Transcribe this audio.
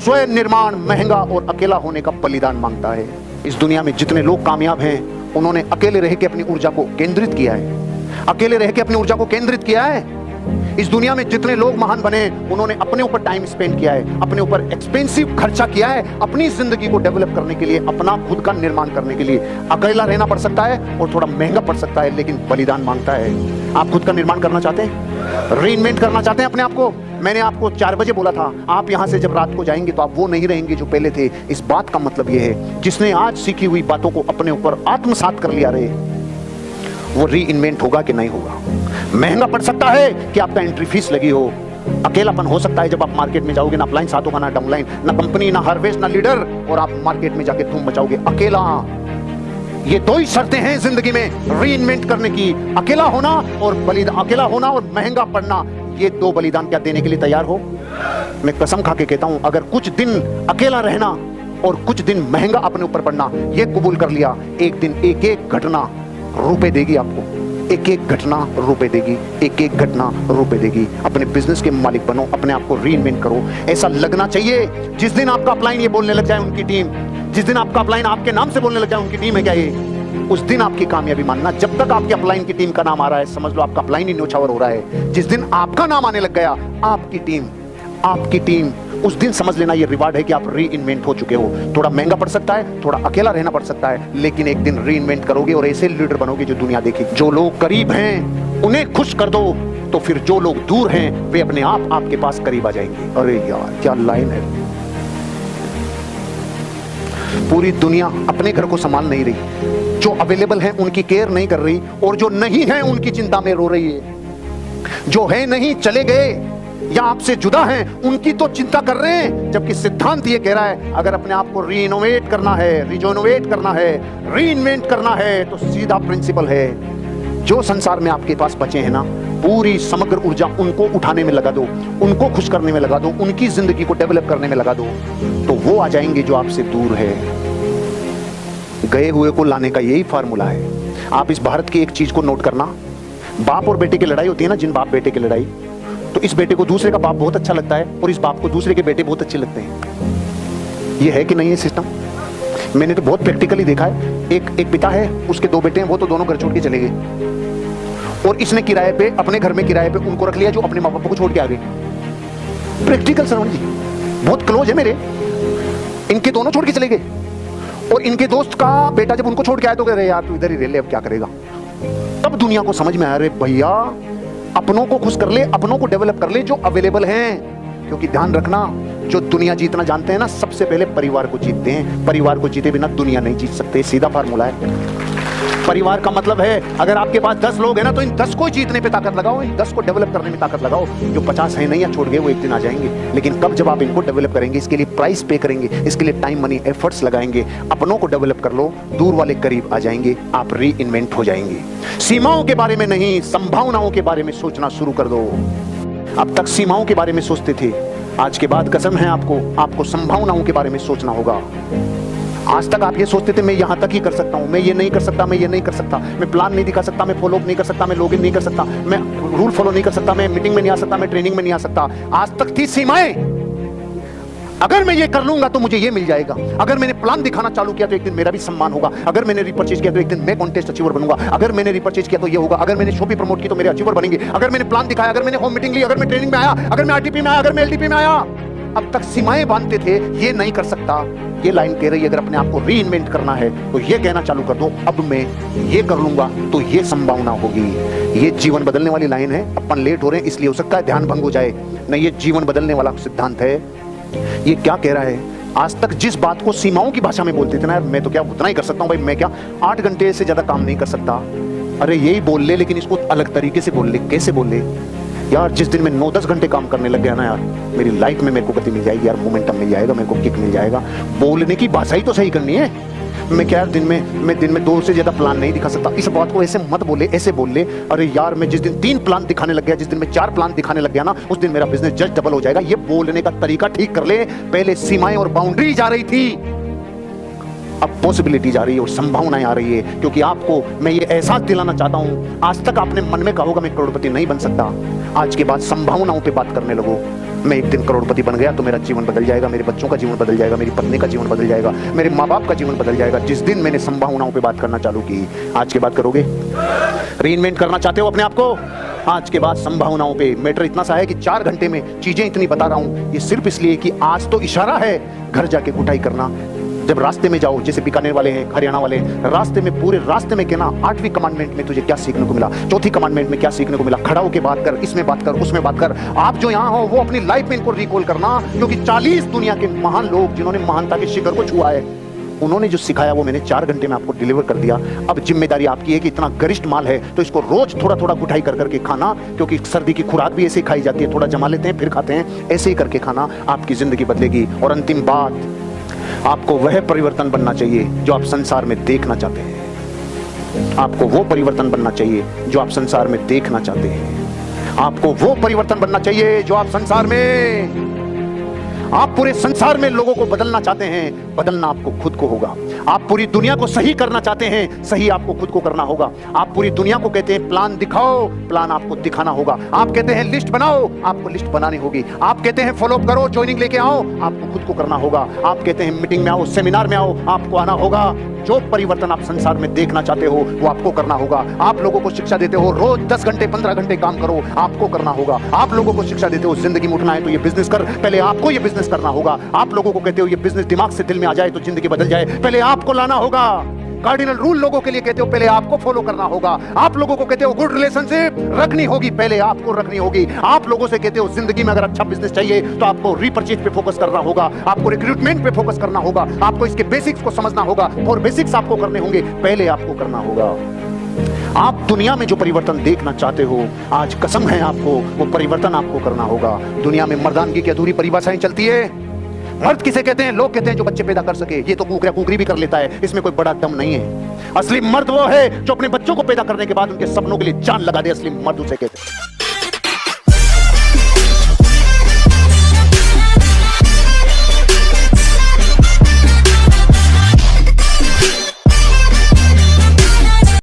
स्वयं निर्माण महंगा और अकेला होने का बलिदान मांगता है। इस दुनिया में जितने लोग कामयाब हैं उन्होंने अकेले रह के अपनी ऊर्जा को केंद्रित किया है, अकेले रह के अपनी ऊर्जा को केंद्रित किया है। इस दुनिया में जितने लोग महान बने उन्होंने अपने ऊपर टाइम स्पेंड किया है, अपने ऊपर एक्सपेंसिव खर्चा किया है, अपनी जिंदगी को डेवलप करने के लिए, अपना खुद का निर्माण करने के लिए। अकेला रहना पड़ सकता है और थोड़ा महंगा पड़ सकता है, लेकिन बलिदान मांगता है। आप खुद का निर्माण करना चाहते हैं, रीइन्वेंट करना चाहते हैं अपने आप को। मैंने आपको 4 बजे बोला था, आप यहां से जब रात को जाएंगे तो आप वो नहीं रहेंगे जो पहले थे। इस बात का मतलब यह है, जिसने आज सीखी हुई बातों को अपने ऊपर आत्मसात कर लिया रहे, वो रीइन्वेंट होगा कि नहीं होगा। महंगा पड़ सकता है कि आपका एंट्री फीस लगी हो, अकेलापन हो सकता है जब आप मार्केट में जाओगे, ना अपलाइन साथ होगा, ना डाउनलाइन, ना कंपनी, ना हार्वेस्ट, ना लीडर, और आप मार्केट में जाके धूम मचाओगे अकेला। ये 2 ही शर्तें हैं जिंदगी में रीइन्वेंट करने की, अकेला होना और बलिदान, अकेला होना और महंगा पड़ना। ये 2 बलिदान क्या देने के लिए तैयार हो? मैं कसम खा के कहता हूं, अगर कुछ दिन अकेला रहना और कुछ दिन महंगा अपने ऊपर पड़ना ये कबूल कर लिया, एक दिन एक एक घटना रुपए देगी आपको, एक एक घटना रुपए देगी, एक एक घटना रुपए देगी। अपने बिजनेस के मालिक बनो, अपने आप को रीइन्वेंट करो। ऐसा लगना चाहिए जिस दिन आपका अपलाइन ये बोलने लग जाए उनकी टीम, जिस दिन आपका अपलाइन आपके नाम से बोलने लग जाए उनकी टीम है क्या ये, उस दिन आपकी कामयाबी मानना। जब तक आपके अपलाइन की टीम का नाम आ रहा है समझ लो आपका अपलाइन ही न्योछावर हो रहा है। जिस दिन आपका नाम आने लग गया, आपकी टीम, उस दिन समझ लेना ये रिवार्ड है कि आप रीइन्वेंट हो चुके हो। थोड़ा महंगा पड़ सकता है, थोड़ा अकेला रहना पड़ सकता है, लेकिन एक दिन रीइन्वेंट करोगे और ऐसे लीडर बनोगे जो दुनिया देखेगी। जो लोग करीब हैं उन्हें खुश कर दो, तो फिर जो लोग दूर हैं वे अपने आप आपके पास करीब आ जाएंगे। अरे यार क्या लाइन है। पूरी दुनिया अपने घर को संभाल नहीं रही, जो अवेलेबल हैं उनकी केयर नहीं कर रही, और जो नहीं है उनकी चिंता में रो रही है। जो है नहीं चले गए या आपसे जुदा हैं उनकी तो चिंता कर रहे हैं, जबकि सिद्धांत ये कह रहा है अगर अपने आप को रीइनोवेट करना है, रिजोनोवेट करना है, रीइन्वेंट करना है, तो सीधा प्रिंसिपल है, जो संसार में आपके पास बचे हैं ना, पूरी समग्र ऊर्जा उनको उठाने में लगा दो, उनको खुश करने में लगा दो, उनकी जिंदगी को डेवलप करने में लगा दो, तो वो आ जाएंगे जो आपसे दूर है। गए हुए को लाने का यही फार्मूला है। आप इस भारत की एक चीज को नोट करना, बाप और बेटे की लड़ाई होती है ना, जिन बाप बेटे की लड़ाई, तो इस बेटे को दूसरे का बाप बहुत अच्छा लगता है और इस बाप को दूसरे के बेटे बहुत अच्छे लगते हैं। ये है कि नहीं ये सिस्टम? मैंने तो बहुत प्रैक्टिकली देखा है। एक पिता है, उसके 2 बेटे हैं, वो तो दोनों घर छोड़ के चले गए, और इसने किराए पे, अपने घर में किराए पे उनको रख लिया जो अपने माँ बाप को छोड़ के आ गए। प्रैक्टिकल श्रवण जी बहुत क्लोज है मेरे, इनके दोनों छोड़ के चले गए, और इनके दोस्त का बेटा जब उनको छोड़ के आया तो कह रहे यार तू इधर ही रह ले, अब क्या करेगा। तब दुनिया को समझ में आया, अरे भैया अपनों को खुश कर ले, अपनों को डेवलप कर ले जो अवेलेबल हैं। क्योंकि ध्यान रखना, जो दुनिया जीतना जानते हैं ना, सबसे पहले परिवार को जीतते हैं। परिवार को जीते बिना दुनिया नहीं जीत सकते, सीधा फार्मूला है। परिवार का मतलब है अगर आपके पास 10 लोग हैं ना, तो इन 10 को जीतने पे ताकत लगाओ, इन 10 को डेवलप करने में ताकत लगाओ। जो 50 है नहीं या छोड़ गए वो एक दिन आ जाएंगे, लेकिन कब, जब आप इनको डेवलप करेंगे, इसके लिए प्राइस पे करेंगे, इसके लिए टाइम मनी एफर्ट्स लगाएंगे, अपनों को डेवलप कर लो, दूर वाले करीब आ जाएंगे, आप रीइन्वेंट हो जाएंगे। सीमाओं के बारे में नहीं, संभावनाओं के बारे में सोचना शुरू कर दो। अब तक सीमाओं के बारे में सोचते थे, आज के बाद कसम है आपको संभावनाओं के बारे में सोचना होगा। आज तक आप ये सोचते थे मैं यहां तक ही कर सकता हूं, मैं ये नहीं कर सकता, मैं ये नहीं कर सकता, मैं प्लान नहीं दिखा सकता, मैं फॉलो अप नहीं कर सकता, मैं लॉगिन नहीं कर सकता, मैं रूल फॉलो नहीं कर सकता, मैं मीटिंग में नहीं आ सकता, मैं ट्रेनिंग में नहीं आ सकता। आज तक थी सीमाएं, अगर मैं ये कर लूंगा तो मुझे ये मिल जाएगा, अगर मैंने प्लान दिखाना चालू किया तो एक दिन मेरा भी सम्मान होगा, अगर मैंने रिपर्चेज किया तो एक दिन मैं कॉन्टेस्ट अचीवर बनूंगा, अगर मैंने रिपर्चेज किया तो ये होगा, अगर मैंने शॉपी प्रमोट की तो मेरे अचीवर बनेंगे, अगर मैंने प्लान दिखाया, अगर मैंने होम मीटिंग ली, अगर मैं ट्रेनिंग में आया, अगर मैं आरटीपी में आया, अगर मैं एलटीपी में आया। अब तक सीमाएं बांधते थे, ये नहीं कर सकता। ये लाइन कह रही है अगर अपने आप को रीइन्वेंट करना है तो ये कहना चालू कर दो, अब मैं ये कर लूंगा तो ये संभावना होगी। ये जीवन बदलने वाली लाइन है। अपन लेट हो रहे हैं इसलिए हो सकता है ध्यान भंग हो जाए, नहीं ये जीवन बदलने वाला सिद्धांत है। ये क्या कह रहा है, आज तक जिस बात को सीमाओं की भाषा में बोलते थे ना, मैं तो क्या उतना ही कर सकता हूं भाई, मैं क्या 8 घंटे से ज्यादा काम नहीं कर सकता, अरे यही बोल ले, लेकिन इसको अलग तरीके से बोल ले। कैसे बोल ले यार, जिस दिन मैं 9-10 घंटे काम करने लग गया ना यार, मेरी लाइफ में मेरे को गति मिल जाएगी यार, मोमेंटम मिल जाएगा, मेरे को किक मिल जाएगा। बोलने की भाषा ही तो सही करनी है। मैं क्या दिन में 2 से ज्यादा प्लान नहीं दिखा सकता, इस बात को ऐसे मत बोले, ऐसे बोल ले। अरे यार मैं जिस दिन 3 प्लान दिखाने लग गया, जिस दिन मैं 4 प्लान दिखाने लग गया ना, उस दिन मेरा बिजनेस जस्ट डबल हो जाएगा। ये बोलने का तरीका ठीक कर ले। पहले सीमाएं और बाउंड्री जा रही थी, अब पॉसिबिलिटी जा रही है और संभावनाएं आ रही है। क्योंकि आपको मैं ये एहसास दिलाना चाहता हूं, आज तक आपने मन में कहा होगा मैं करोड़पति नहीं बन सकता, आज के बाद संभावनाओं पे बात करने लगो। मैं एक दिन करोड़पति बन गया तो मेरा जीवन बदल जाएगा, मेरे बच्चों का जीवन बदल जाएगा, मेरी पत्नी का जीवन बदल जाएगा, मेरे माँ बाप का जीवन बदल जाएगा। जिस दिन मैंने संभावनाओं पे बात करना चालू की, आज के बाद करोगे? रीइन्वेंट करना चाहते हो अपने आप को? आज के बाद संभावनाओं पे। मैटर इतना सा है कि 4 घंटे में चीजें इतनी बता रहा हूं, ये सिर्फ इसलिए कि आज तो इशारा है, घर जाके कुटाई करना। जब रास्ते में जाओ, जैसे बीकानेर वाले हैं, हरियाणा वाले हैं, रास्ते में, पूरे रास्ते में कहना 8वीं कमांडमेंट में तुझे क्या सीखने को मिला, 4थी कमांडमेंट में क्या सीखने को मिला, खड़ा होकर बात कर, इसमें बात कर, उसमें बात कर। आप जो यहाँ हो वो अपनी लाइफ में इनको रिकॉल करना, क्योंकि 40 दुनिया के महान लोग जिन्होंने महानता के शिखर को छुआ है, उन्होंने जो सिखाया वो मैंने 4 घंटे में आपको डिलीवर कर दिया। अब जिम्मेदारी आपकी है कि इतना गरिष्ठ माल है तो इसको रोज थोड़ा थोड़ा गुठाई कर करके खाना, क्योंकि सर्दी की खुराक भी ऐसे ही खाई जाती है, थोड़ा जमा लेते हैं फिर खाते हैं, ऐसे ही करके खाना, आपकी जिंदगी बदलेगी। और अंतिम बात, आपको वह परिवर्तन बनना चाहिए जो आप संसार में देखना चाहते हैं। आपको वो परिवर्तन बनना चाहिए जो आप संसार में देखना चाहते हैं। आपको वो परिवर्तन बनना चाहिए जो आप संसार में, आप पूरे संसार में लोगों को बदलना चाहते हैं, बदलना आपको खुद को होगा। आप पूरी दुनिया को सही करना चाहते हैं, सही आपको खुद को करना होगा। आप पूरी दुनिया को कहते हैं प्लान दिखाओ, प्लान आपको दिखाना होगा। आप कहते हैं लिस्ट बनाओ, आपको लिस्ट बनानी होगी। आप कहते हैं फॉलो करो, ज्वाइनिंग लेके आओ, आपको खुद को करना होगा। आप कहते हैं मीटिंग में आओ, सेमिनार में आओ, आपको आना होगा। जो परिवर्तन आप संसार में देखना चाहते हो वो आपको करना होगा। आप लोगों को शिक्षा देते हो रोज 10 घंटे 15 घंटे काम करो, आपको करना होगा। आप लोगों को शिक्षा देते हो जिंदगी में उठना है तो ये बिजनेस कर, पहले आपको ये बिजनेस करना होगा। आप लोगों को कहते हो ये बिजनेस दिमाग से दिल में आ जाए तो जिंदगी बदल जाए, पहले आपको लाना होगा। कार्डिनल रूल लोगों के लिए कहते हो पहले आपको फॉलो करना होगा। आप लोगों को कहते हो गुड रिलेशनशिप रखनी होगी, पहले आपको रखनी होगी। आप लोगों से कहते हो जिंदगी में अगर अच्छा बिजनेस चाहिए तो आपको रीपरचेज पे फोकस करना होगा, आपको रिक्रूटमेंट पे फोकस करना होगा, आपको इसके बेसिक्स को समझना होगा और बेसिक्स आपको करने होंगे, पहले आपको करना होगा। आप दुनिया में जो परिवर्तन देखना चाहते हो, आज कसम है आपको वो परिवर्तन आपको करना होगा। दुनिया में मर्दानगी की अधूरी परिभाषाएं चलती है। मर्द किसे कहते हैं? लोग कहते हैं जो बच्चे पैदा कर सके, ये तो कुकरा कुकरी भी कर लेता है, इसमें कोई बड़ा दम नहीं है। असली मर्द वो है जो अपने बच्चों को पैदा करने के बाद उनके सपनों के लिए जान लगा दे, असली मर्द उसे कहते हैं।